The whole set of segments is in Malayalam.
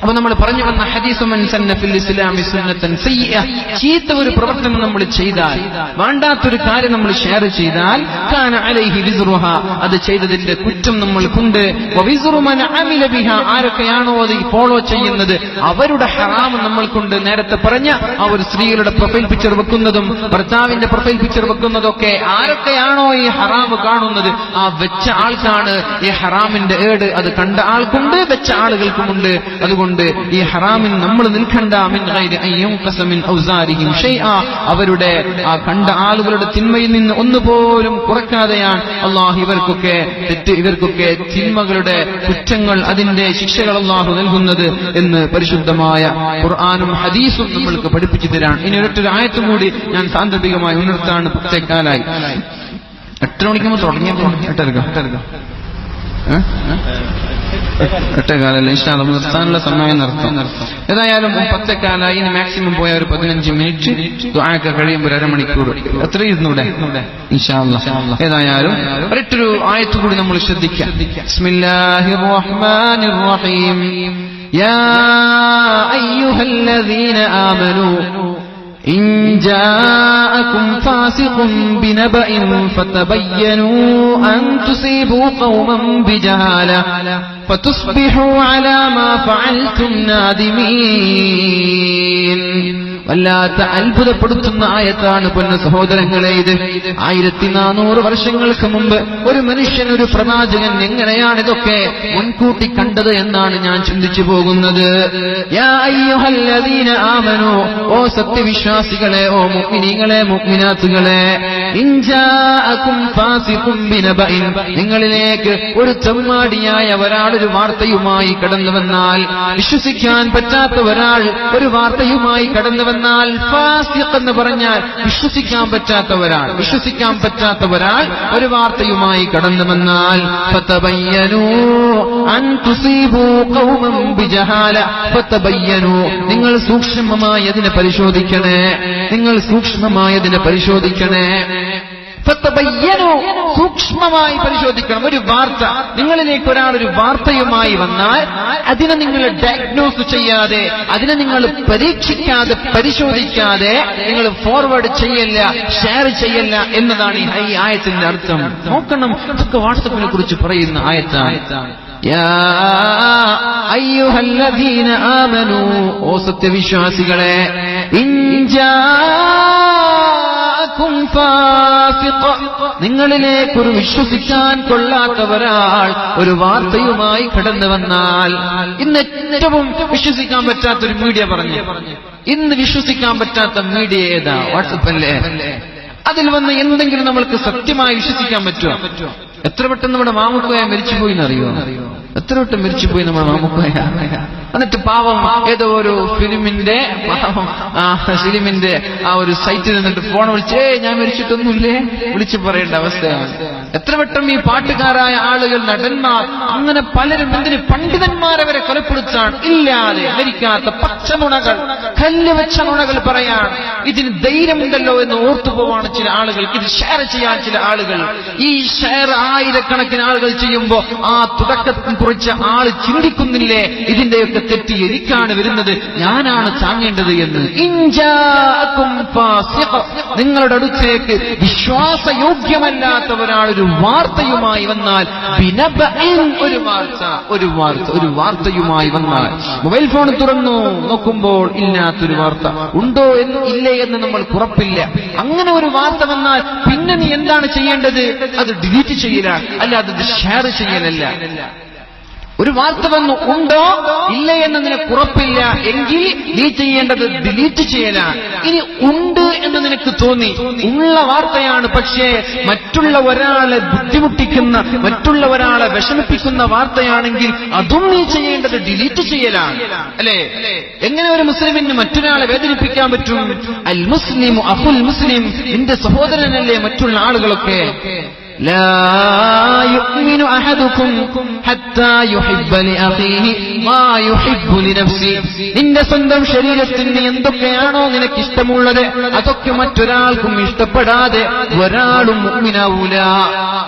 അപ്പൊ നമ്മൾ പറഞ്ഞു വന്ന ഹദീസു മൻ സന്ന ഫിൽ ഇസ്ലാമി സുന്നത്തൻ സയ്യിഅ, ചീത്ത ഒരു പ്രവർത്തനം നമ്മൾ ചെയ്താൽ, വേണ്ടാത്തൊരു കാര്യം നമ്മൾ ഷെയർ ചെയ്താൽ, കാന അലൈഹി വിസ്റുഹ, അത് ചെയ്തതിന്റെ കുറ്റം നമ്മൾക്കുണ്ട്. വവിസ്റു മൻ അമില ബിഹാ, ആരൊക്കെയാണോ അത് ഫോളോ ചെയ്യുന്നത് അവരുടെ ഹറാം നമ്മൾക്കുണ്ട്. നേരത്തെ പറഞ്ഞ ആ ഒരു സ്ത്രീകളുടെ പ്രൊഫൈൽ പിക്ചർ വെക്കുന്നതും ഭർത്താവിന്റെ പ്രൊഫൈൽ പിക്ചർ വെക്കുന്നതൊക്കെ ആരൊക്കെയാണോ ഈ ഹറാം കാണുന്നത് ആ വെച്ച ആൾക്കാണ് ഈ ഹറാമിന്റെ ഏട്. അത് കണ്ട ആൾക്കുണ്ട്, വെച്ച ആളുകൾക്കുമുണ്ട്. അതുകൊണ്ട് ഈ ഹറാമിൽ നമ്മൾ നിൽക്കണ്ട. മിൻ ഗൈരി അൻ യുൻഖസ മിൻ ഔസാരിഹിം ഷൈഅ, അവരുടെ ആ കണ്ട ആളുകളുടെ തിന്മയിൽ നിന്ന് ഒന്നുപോലും കുറയ്ക്കാതെയാണ് അല്ലാഹു ഇവർക്കൊക്കെ തിന്മകളുടെ കുറ്റങ്ങൾ, അതിന്റെ ശിക്ഷകൾ അല്ലാഹു നൽകുന്നത് എന്ന് പരിശുദ്ധമായ ഖുർആനും ഹദീസും നമ്മൾക്ക് പഠിപ്പിച്ചു തരാൻ. ഇനി ഒരൊറ്റൊരു ആയത്തും കൂടി ഞാൻ സാന്ദർഭികമായി ഉണർത്താണ്. 10:15 8 മണിക്കുമ്പോൾ തുടങ്ങിയപ്പോൾ 8:15 ഇൻഷാ അല്ലാഹ് നിർത്താനുള്ള സമയം നിർത്താം. ഏതായാലും 10:15 ഇനി മാക്സിമം പോയ ഒരു 15 മിനിറ്റ്, ദുആക്ക് കഴിയുമ്പോൾ 1/2 മണിക്കൂർ എത്ര ഇരുന്നൂടെ ഇൻഷാ അല്ലാഹ്. ഏതായാലും ഒരൊറ്റൊരു ആയത്ത് കൂടി നമ്മൾ ശ്രദ്ധിക്കാം. ബിസ്മില്ലാഹിർ റഹ്മാനിർ റഹീം. യാ അയ്യുഹല്ലദീന ആമനൂ إن جاءكم فاسق بنبأ فتبينوا أن تصيبوا قوما بجهالة فتصبحوا على ما فعلتم نادمين. വല്ലാത്ത അത്ഭുതപ്പെടുത്തുന്ന ആയത്താണ് പൊന്ന സഹോദരങ്ങളെ ഇത്. 1400 വർഷങ്ങൾക്ക് മുമ്പ് ഒരു മനുഷ്യൻ, ഒരു പ്രവാചകൻ എങ്ങനെയാണ് ഇതൊക്കെ മുൻകൂട്ടി കണ്ടത് എന്നാണ് ഞാൻ ചിന്തിച്ചു പോകുന്നത്. യാ അയ്യുഹല്ലദീന ആമനൂ, ഓ സത്യവിശ്വാസികളെ, ഓ മുഅ്മിനീങ്ങളെ, മുഅ്മിനാത്തുകളെ, ഇൻ ജാഅകും ഫാസിഖും ബിനബഇൻ, നിങ്ങളിലേക്ക് ഒരു ചമ്മാടിയായ ഒരാൾ ഒരു വാർത്തയുമായി കടന്നു വന്നാൽ, വിശ്വസിക്കാൻ പറ്റാത്ത ഒരാൾ ഒരു വാർത്തയുമായി കടന്നു വന്നാൽ, ഫാസിഖ് എന്ന് പറഞ്ഞാൽ വിശ്വസിക്കാൻ പറ്റാത്ത ഒരാൾ ഒരു വാർത്തയുമായി കടന്നു വന്നാൽ, ഫതബയ്യനൂ അൻ തുസീബൂ ഖൗമൻ ബിജഹാല, ഫതബയ്യനൂ, നിങ്ങൾ സൂക്ഷ്മമായി അതിനെ പരിശോധിക്കണേ. സൂക്ഷ്മമായി പരിശോധിക്കണം. ഒരു വാർത്ത, നിങ്ങളിലേക്ക് ഒരാൾ ഒരു വാർത്തയുമായി വന്നാൽ അതിനെ നിങ്ങൾ ഡയഗ്നോസ് ചെയ്യാതെ, അതിനെ നിങ്ങൾ പരീക്ഷിക്കാതെ, പരിശോധിക്കാതെ നിങ്ങൾ ഫോർവേഡ് ചെയ്യല്ല, ഷെയർ ചെയ്യല്ല എന്നതാണ് ഈ ആയത്തിന്റെ അർത്ഥം. നോക്കണം, ഇതൊക്കെ വാട്സപ്പിനെ കുറിച്ച് പറയുന്ന ആയത്താണ്. യാ അയ്യുഹല്ലദീന ആമനൂ, ഓ സത്യവിശ്വാസികളെ, ഇൻ നിങ്ങളിലേക്ക് ഒരു വിശ്വസിക്കാൻ കൊള്ളാത്ത ഒരാൾ ഒരു വാർത്തയുമായി കടന്നു വന്നാൽ, ഇന്ന് ഏറ്റവും വിശ്വസിക്കാൻ പറ്റാത്തൊരു മീഡിയ പറഞ്ഞു. ഇന്ന് വിശ്വസിക്കാൻ പറ്റാത്ത മീഡിയ ഏതാ? വാട്സപ്പ് അല്ലേ? അതിൽ വന്ന് എന്തെങ്കിലും നമ്മൾക്ക് സത്യമായി വിശ്വസിക്കാൻ പറ്റുമോ? എത്ര പെട്ടെന്ന് നമ്മുടെ മാമുക്കോയ മരിച്ചുപോയി എന്നറിയോ? എത്ര വട്ടം മരിച്ചുപോയി നമ്മുടെ മാമുക്കോയ. എന്നിട്ട് പാവം ഏതോ ഒരു ഫിലിമിന്റെ ആ ഒരു സൈറ്റിൽ നിന്നിട്ട് ഫോൺ വിളിച്ചേ, ഞാൻ മരിച്ചിട്ടൊന്നുമില്ലേ, വിളിച്ചു പറയേണ്ട അവസ്ഥയാണ്. എത്ര വട്ടം ഈ പാട്ടുകാരായ ആളുകൾ, നടന്മാർ, അങ്ങനെ പലരും എന്തിന് പണ്ഡിതന്മാരെ വരെ കൊലപ്പെടുത്താൻ ഇല്ലാതെ മരിക്കാത്ത പച്ചനുണകൾ, കല്ല് വെച്ച നുണകൾ പറയാൻ ഇതിന് ധൈര്യമുണ്ടല്ലോ എന്ന് ഓർത്തുപോവാണ് ചില ആളുകൾ. ഇത് ഷെയർ ചെയ്യാൻ ചില ആളുകൾ. ഈ ഷെയർ ആയിരക്കണക്കിന് ആളുകൾ ചെയ്യുമ്പോ ആ തുടക്കത്തിൽ കുറിച്ച ആള് ചിന്തിക്കുന്നില്ലേ, ഇതിന്റെയൊക്കെ തെറ്റ് എനിക്കാണ് വരുന്നത്, ഞാനാണ് താങ്ങേണ്ടത് എന്ന്. നിങ്ങളുടെ അടുത്തേക്ക് വിശ്വാസയോഗ്യമല്ലാത്ത ഒരാൾ ഒരു വാർത്തയുമായി വന്നാൽ, ഒരു വാർത്തയുമായി വന്നാൽ, മൊബൈൽ ഫോൺ തുറന്നു നോക്കുമ്പോൾ ഇല്ലാത്തൊരു വാർത്ത ഉണ്ടോ ഇല്ലേ എന്ന് നമ്മൾ ഉറപ്പില്ല. അങ്ങനെ ഒരു വാർത്ത വന്നാൽ പിന്നെ നീ എന്താണ് ചെയ്യേണ്ടത്? അത് ഡിലീറ്റ് ചെയ്യലാണ്, അല്ലാതെ അത് ഷെയർ ചെയ്യലല്ല. ഒരു വാർത്ത വന്നു, ഉണ്ടോ ഇല്ല എന്ന് നിനക്ക് ഉറപ്പില്ല എങ്കിൽ നീ ചെയ്യേണ്ടത് ഡിലീറ്റ് ചെയ്യലാണ്. ഇനി ഉണ്ട് എന്ന് നിനക്ക് തോന്നി, ഉള്ള വാർത്തയാണ്, പക്ഷേ മറ്റുള്ള ഒരാളെ ബുദ്ധിമുട്ടിക്കുന്ന, മറ്റുള്ള ഒരാളെ വിഷമിപ്പിക്കുന്ന വാർത്തയാണെങ്കിൽ അതും നീ ചെയ്യേണ്ടത് ഡിലീറ്റ് ചെയ്യലാണ്. അല്ലേ? എങ്ങനെ ഒരു മുസ്ലിമിന് മറ്റൊരാളെ വേദനിപ്പിക്കാൻ പറ്റും? അൽ മുസ്ലിമു അഖുൽ മുസ്ലിം, നിന്റെ സഹോദരനല്ലേ മറ്റുള്ള ആളുകളൊക്കെ. ലാ യുഅ്മിനു അഹദുകും ഹത്താ യുഹിബ്ബ ലിഅഖീഹി മാ യുഹിബ്ബു ലിനഫ്സി. നിന്റെ സ്വന്തം ശരീരത്തിന് എന്തൊക്കെയാണോ നിനക്ക് ഇഷ്ടമുള്ളത് അതൊക്കെ മറ്റൊരാൾക്കും ഇഷ്ടപ്പെടാതെ ഒരാളും മുഅ്മിനാവൂല.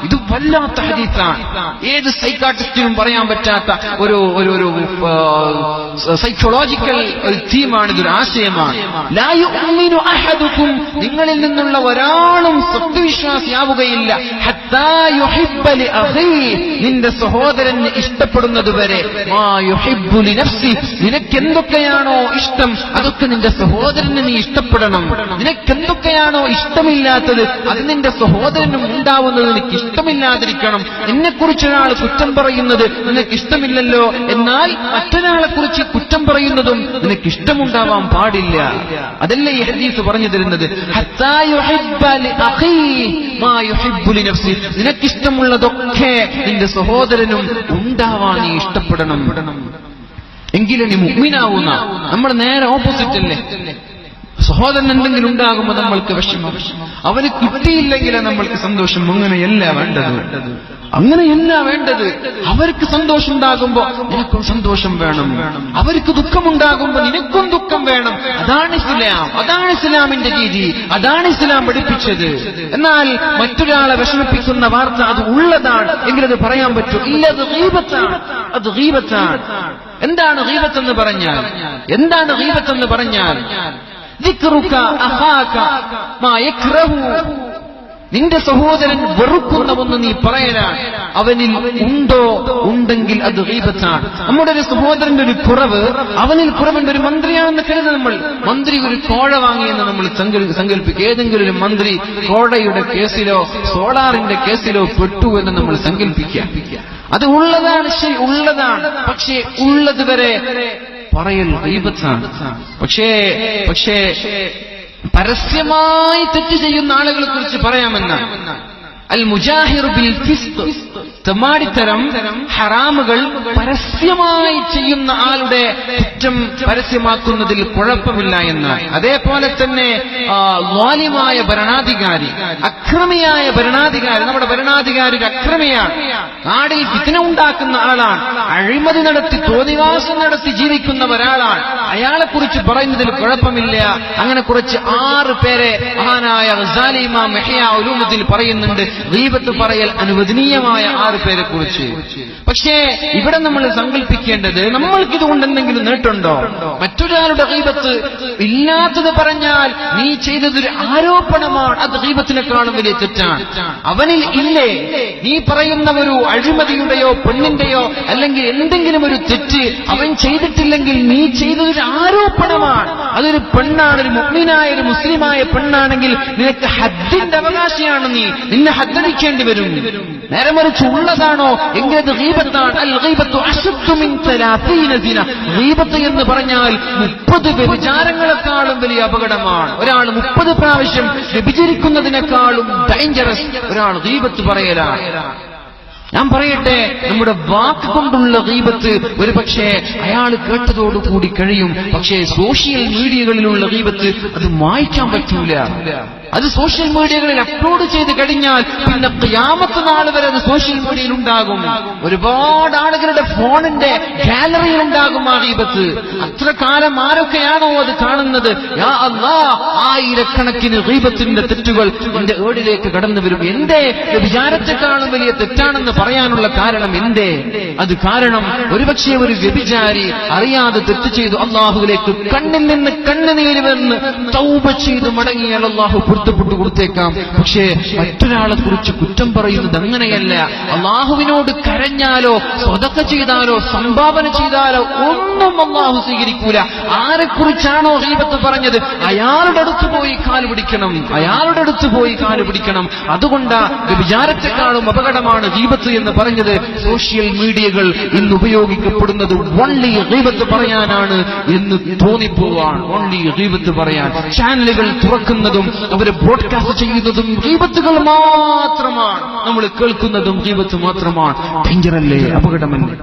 ഇത് വല്ലാത്ത ഹദീസാണ്. ഏത് സൈക്കാട്രിസ്റ്റിനും പറയാൻ പറ്റാത്ത ഒരു സൈക്കോളജിക്കൽ തീമാണ്, ഇതൊരു ആശയമാണ്. ലാ യുഅ്മിനു അഹദുകും, നിങ്ങളിൽ നിന്നുള്ള ഒരാളും സത്യവിശ്വാസിയാവുകയില്ല ഹത്താ യുഹിബ്ബ ലിഅഖീഹി, നിന്റെ സഹോദരന് ഇഷ്ടപ്പെടുന്നതുവരെ. മാ യുഹിബ്ബു ലിനഫ്സി, നിനക്ക് എന്തൊക്കെയാണോ ഇഷ്ടം അതൊക്കെ നിന്റെ സഹോദരന് നീ ഇഷ്ടപ്പെടണം. നിനക്ക് എന്തൊക്കെയാണോ ഇഷ്ടമില്ലാത്തത് അത് നിന്റെ സഹോദരനും ഉണ്ടാവുന്നത് നിനക്ക് ഇഷ്ടമില്ലാതിരിക്കണം. എന്നെക്കുറിച്ച് ഒരാൾ കുറ്റം പറയുന്നത് നിനക്ക് ഇഷ്ടമില്ലല്ലോ, എന്നാൽ മറ്റൊരാളെ കുറിച്ച് കുറ്റം പറയുന്നതും നിനക്ക് ഇഷ്ടമുണ്ടാവാൻ പാടില്ല. അതല്ലേ ഈ ഹദീസ് പറഞ്ഞു തരുന്നത്. ഹത്താ യുഹിബ്ബ ലിഅഖീഹി മാ യുഹിബ്ബു ലിനഫ്സി, നിനക്കിഷ്ടമുള്ളതൊക്കെ നിന്റെ സഹോദരനും ഉണ്ടാവാൻ നീ ഇഷ്ടപ്പെടണം, എങ്കിലും നീ മുഅ്മിനാവുന്ന. നമ്മൾ നേരെ ഓപ്പോസിറ്റ് അല്ലേ. സഹോദരൻ എന്തെങ്കിലും ഉണ്ടാകുമ്പോൾ നമ്മൾക്ക് വിഷമം, അവന് കിട്ടിയില്ലെങ്കിലേ നമ്മൾക്ക് സന്തോഷം. അങ്ങനെയല്ല വേണ്ടത്, അങ്ങനെയല്ല വേണ്ടത്. അവർക്ക് സന്തോഷം ഉണ്ടാകുമ്പോ നിനക്കും സന്തോഷം വേണം, അവർക്ക് ദുഃഖമുണ്ടാകുമ്പോ നിനക്കും ദുഃഖം വേണം. അതാണ് ഇസ്ലാം, അതാണ് ഇസ്ലാമിന്റെ രീതി, അതാണ് ഇസ്ലാം പഠിപ്പിച്ചത്. എന്നാൽ മറ്റൊരാളെ വിഷമിപ്പിക്കുന്ന വാർത്ത അത് ഉള്ളതാണ് എങ്കിലത് പറയാൻ പറ്റൂ. ഇല്ല, അത് ഗീബത്താണ്, അത് ഗീബത്താണ്. എന്താണ് ഗീബത്ത് എന്ന് പറഞ്ഞാൽ? എന്താണ് ഗീബത്ത് എന്ന് പറഞ്ഞാൽ? ദിക്റുക അഖാക മാ യക്റഹു, നിന്റെ സഹോദരൻ വെറുക്കുന്ന ഒന്ന് നീ പറയലാണ്. അവനിൽ ഉണ്ടെങ്കിൽ അത് ഗീബത്താണ്. നമ്മുടെ ഒരു സഹോദരന്റെ ഒരു കുറവ്, അവനിൽ കുറവുണ്ട്. ഒരു മന്ത്രിയാണെന്ന് കരുതുന്നത് നമ്മൾ. മന്ത്രി ഒരു കോഴ വാങ്ങിയെന്ന് നമ്മൾ സങ്കല്പിക്കുക. ഏതെങ്കിലും ഒരു മന്ത്രി കോഴയുടെ കേസിലോ സോളാറിന്റെ കേസിലോ പെട്ടു എന്ന് നമ്മൾ സങ്കല്പിക്കുക. അത് ഉള്ളതാണ്, ശരി, ഉള്ളതാണ്. പക്ഷേ ഉള്ളത് വരെ പറയൽ ഗീബത്താണ്. പക്ഷേ പരസ്യമായി തെറ്റ് ചെയ്യുന്ന ആളുകളെ കുറിച്ച് പറയാമെന്നാണ്. അൽ മുജാഹിറു ബിൽ ഫിസ്ഖ്, തെമ്മാടിത്തരം, ഹറാമുകൾ പരസ്യമായി ചെയ്യുന്ന ആളുടെ കുറ്റം പരസ്യമാക്കുന്നതിൽ കുഴപ്പമില്ല എന്നാണ്. അതേപോലെ തന്നെ ളാലിമായ ഭരണാധികാരി, അക്രമിയായ ഭരണാധികാരി, നമ്മുടെ ഭരണാധികാരി അക്രമിയാണ്, നാടിൽ ഫിത്ന ഉണ്ടാക്കുന്ന ആളാണ്, അഴിമതി നടത്തി തോന്നിവാസം നടത്തി ജീവിക്കുന്ന ഒരാളാണ്. അയാളെ കുറിച്ച് പറയുന്നതിൽ കുഴപ്പമില്ല. അങ്ങനെ കുറച്ച് 6 പേരെ മഹാനായ ഗസാലി ഇമാം ഇഹ്യാ ഉലൂമുദ്ദീൻ പറയുന്നുണ്ട് ഗീബത്ത് പറയൽ അനുവദനീയമായ 6 പേരെ കുറിച്ച്. പക്ഷേ ഇവിടെ നമ്മൾ സങ്കല്പിക്കേണ്ടത്, നമ്മൾക്കിതുകൊണ്ട് എന്തെങ്കിലും നേട്ടമുണ്ടോ? മറ്റൊരാളുടെ ഗീബത്ത് ഇല്ലാത്തത് പറഞ്ഞാൽ നീ ചെയ്തതൊരു ആരോപണമാണ്, അത് ഗീബത്തിനേക്കാളും വലിയ തെറ്റാണ്. അവനിൽ ഇല്ലേ, നീ പറയുന്ന ഒരു അഴിമതിയുടെയോ പെണ്ണിന്റെയോ അല്ലെങ്കിൽ എന്തെങ്കിലും ഒരു തെറ്റ് അവൻ ചെയ്തിട്ടില്ലെങ്കിൽ നീ ചെയ്തതൊരു ആരോപണമാണ്. അതൊരു പെണ്ണാണ്, ഒരു മുഅ്മിനായ ഒരു മുസ്ലിമായ പെണ്ണാണെങ്കിൽ നിനക്ക് ഹദ്ദിന്റെ അവകാശിയാണ്, നിന്നെ ഹദ്ദടിക്കേണ്ടി വരും. നേരെ മറിച്ച് ഉള്ളതാണോ എങ്കിൽ അത് ഗീബത്താണ്. അൽ ഗീബത്തു അശദ്ദു മിൻ 30 സിന. ഗീബത്ത് എന്ന് പറഞ്ഞാൽ 30 വ്യഭിചാരങ്ങളെക്കാളും വലിയ അപകടമാണ്. ഒരാൾ 30 പ്രാവശ്യം വ്യഭിചരിക്കുന്നതിനേക്കാളും ഡേഞ്ചറസ് ഒരാൾ ഗീബത്ത് പറയലാണ്. ഞാൻ പറയട്ടെ, നമ്മുടെ വാക്ക് കൊണ്ടുള്ള ഗീബത്ത് ഒരുപക്ഷെ അയാൾ കേട്ടതോടുകൂടി കഴിയും. പക്ഷേ സോഷ്യൽ മീഡിയകളിലുള്ള ഗീബത്ത് അത് മായ്ക്കാൻ പറ്റൂല. അത് സോഷ്യൽ മീഡിയകളിൽ അപ്ലോഡ് ചെയ്ത് കഴിഞ്ഞാൽ പിന്നെ ഖിയാമത്ത് നാൾ വരെ അത് സോഷ്യൽ മീഡിയയിൽ ഉണ്ടാകും. ഒരുപാട് ആളുകളുടെ ഫോണിന്റെ ഗാലറിയിൽ ഉണ്ടാകും ആ ഗീബത്ത്. അത്ര കാലം ആരൊക്കെയാണോ അത് കാണുന്നത്, യാ അല്ലാഹ്, 1000കണക്കിന് ഗീബത്തിന്റെ തെറ്റുകൾ എന്റെ ഏടിലേക്ക് കടന്നു വരും. എന്തേ വ്യഭിചാരത്തെക്കാളും വലിയ തെറ്റാണെന്ന് പറയാനുള്ള കാരണം എന്തേ? അത് കാരണം ഒരുപക്ഷെ ഒരു വ്യഭിചാരി അറിയാതെ തെറ്റ് ചെയ്തു അള്ളാഹുവിലേക്ക് കണ്ണിൽ നിന്ന് കണ്ണുനീര് വന്ന് തൗബ ചെയ്ത് മടങ്ങിയാൽ അള്ളാഹു പൊരുത്തപ്പെട്ടു കൊടുത്തേക്കാം. പക്ഷേ മറ്റൊരാളെ കുറിച്ച് കുറ്റം പറയുന്നത് അങ്ങനെയല്ല. അള്ളാഹുവിനോട് കരഞ്ഞാലോ സ്വതക്ക ചെയ്താലോ സംഭാവന ചെയ്താലോ ഒന്നും അള്ളാഹു സ്വീകരിക്കൂല. ആരെക്കുറിച്ചാണോ ഗീബത്ത് പറഞ്ഞത് അയാളുടെ അടുത്ത് പോയി കാല് പിടിക്കണം, അയാളുടെ അടുത്ത് പോയി കാല് പിടിക്കണം. അതുകൊണ്ട് വ്യഭിചാരത്തെക്കാളും അപകടമാണ് ഗീബത്ത് എന്ന് പറഞ്ഞത്. സോഷ്യൽ മീഡിയകൾ ഇന്ന് ഉപയോഗിക്കപ്പെടുന്നത് ഓൺലി ഗീബത്ത് പറയാനാണ് എന്ന് തോന്നിപ്പോവാണ്. ഓൺലി ഗീബത്ത് പറയാൻ ചാനലുകൾ തുറക്കുന്നതും അവരെ ബ്രോഡ്കാസ്റ്റ് ചെയ്യുന്നതും ഗീബത്തുകൾ മാത്രമാണ്. നമ്മൾ കേൾക്കുന്നതും ഗീബത്ത് മാത്രമാണ്. ഡേഞ്ചറല്ലേ, അപകടമല്ലേ?